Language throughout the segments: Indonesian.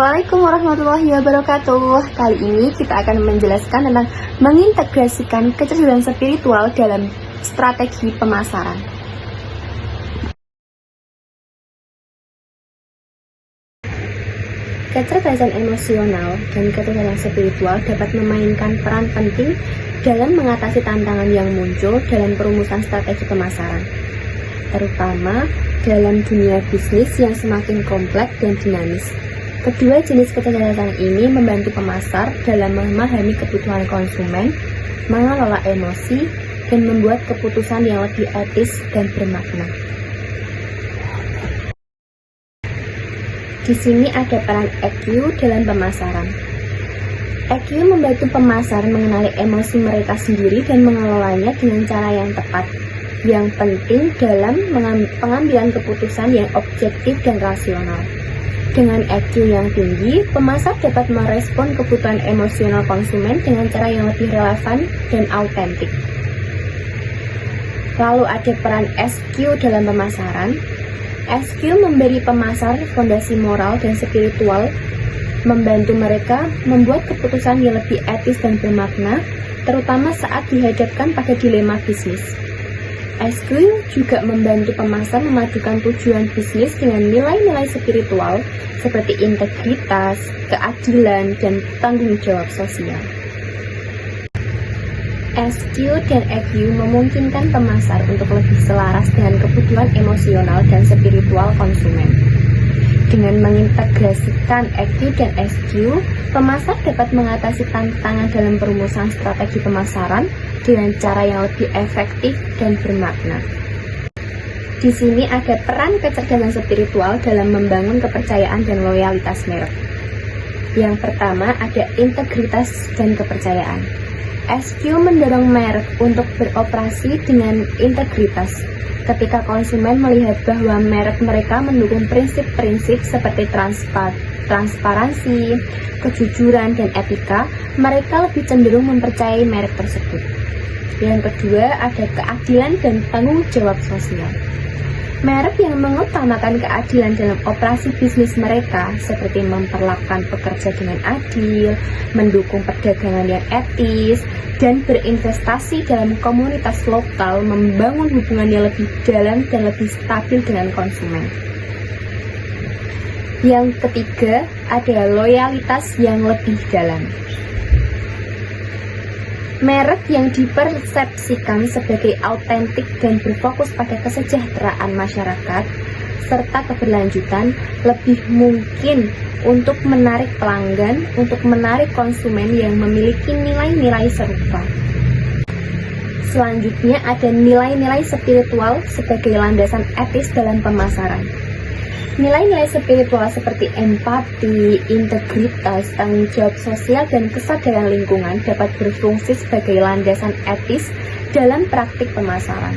Assalamualaikum warahmatullahi wabarakatuh. Kali ini kita akan menjelaskan tentang mengintegrasikan kecerdasan spiritual dalam strategi pemasaran. Kecerdasan emosional dan kecerdasan spiritual dapat memainkan peran penting dalam mengatasi tantangan yang muncul dalam perumusan strategi pemasaran, terutama dalam dunia bisnis yang semakin kompleks dan dinamis. Kedua jenis kecerdasan ini membantu pemasar dalam memahami kebutuhan konsumen, mengelola emosi, dan membuat keputusan yang lebih etis dan bermakna. Di sini ada peran EQ dalam pemasaran. EQ membantu pemasar mengenali emosi mereka sendiri dan mengelolanya dengan cara yang tepat, yang penting dalam pengambilan keputusan yang objektif dan rasional. Dengan EQ yang tinggi, pemasar dapat merespon kebutuhan emosional konsumen dengan cara yang lebih relevan dan autentik. Lalu ada peran SQ dalam pemasaran. SQ memberi pemasar fondasi moral dan spiritual, membantu mereka membuat keputusan yang lebih etis dan bermakna, terutama saat dihadapkan pada dilema bisnis. SQ juga membantu pemasar memadukan tujuan bisnis dengan nilai-nilai spiritual seperti integritas, keadilan, dan tanggung jawab sosial. SQ dan EQ memungkinkan pemasar untuk lebih selaras dengan kebutuhan emosional dan spiritual konsumen. Dengan mengintegrasikan EQ dan SQ, pemasar dapat mengatasi tantangan dalam perumusan strategi pemasaran dengan cara yang lebih efektif dan bermakna. Di sini ada peran kecerdasan spiritual dalam membangun kepercayaan dan loyalitas merek. Yang pertama ada integritas dan kepercayaan. SQ mendorong merek untuk beroperasi dengan integritas. Ketika konsumen melihat bahwa merek mereka mendukung prinsip-prinsip seperti transparansi, kejujuran, dan etika, mereka lebih cenderung mempercayai merek tersebut. Yang kedua, ada keadilan dan tanggung jawab sosial. Merek yang mengutamakan keadilan dalam operasi bisnis mereka, seperti memperlakukan pekerja dengan adil, mendukung perdagangan yang etis, dan berinvestasi dalam komunitas lokal, membangun hubungan yang lebih dalam dan lebih stabil dengan konsumen. Yang ketiga, ada loyalitas yang lebih dalam. Merek yang dipersepsikan sebagai autentik dan berfokus pada kesejahteraan masyarakat serta keberlanjutan lebih mungkin untuk menarik pelanggan, untuk menarik konsumen yang memiliki nilai-nilai serupa. Selanjutnya ada nilai-nilai spiritual sebagai landasan etis dalam pemasaran. Nilai-nilai spiritual seperti empati, integritas, tanggung jawab sosial, dan kesadaran lingkungan dapat berfungsi sebagai landasan etis dalam praktik pemasaran.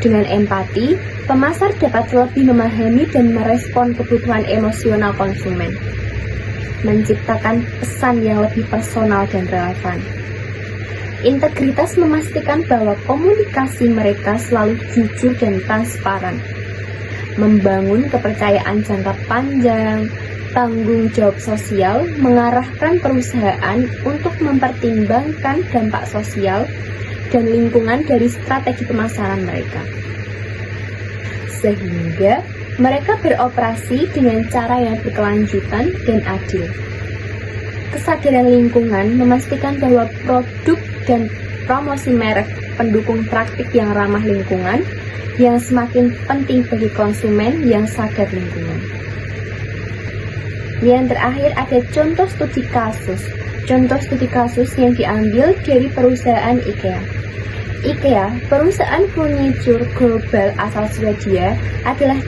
Dengan empati, pemasar dapat lebih memahami dan merespon kebutuhan emosional konsumen, menciptakan pesan yang lebih personal dan relevan. Integritas memastikan bahwa komunikasi mereka selalu jujur dan transparan, membangun kepercayaan jangka panjang. Tanggung jawab sosial mengarahkan perusahaan untuk mempertimbangkan dampak sosial dan lingkungan dari strategi pemasaran mereka, sehingga mereka beroperasi dengan cara yang berkelanjutan dan adil. Kesadaran lingkungan memastikan bahwa produk dan promosi merek pendukung praktik yang ramah lingkungan, yang semakin penting bagi konsumen yang sadar lingkungan. Yang terakhir ada contoh studi kasus. Contoh studi kasus yang diambil dari perusahaan IKEA. IKEA, perusahaan furniture global asal Swedia, adalah